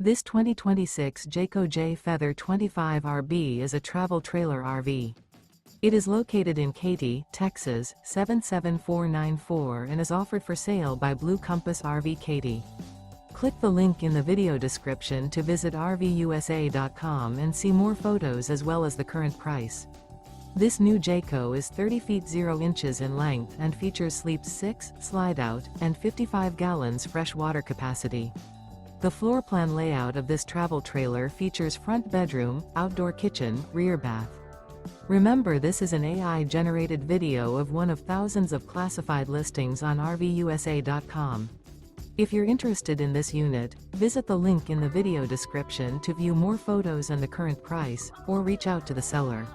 This 2026 Jayco Jay Feather 25RB is a travel trailer RV. It is located in Katy, Texas, 77494 and is offered for sale by Blue Compass RV Katy. Click the link in the video description to visit RVUSA.com and see more photos as well as the current price. This new Jayco is 30 feet 0 inches in length and features sleeps 6, slide-out, and 55 gallons fresh water capacity. The floor plan layout of this travel trailer features front bedroom, outdoor kitchen, rear bath. Remember, this is an AI-generated video of one of thousands of classified listings on RVUSA.com. If you're interested in this unit, visit the link in the video description to view more photos and the current price, or reach out to the seller.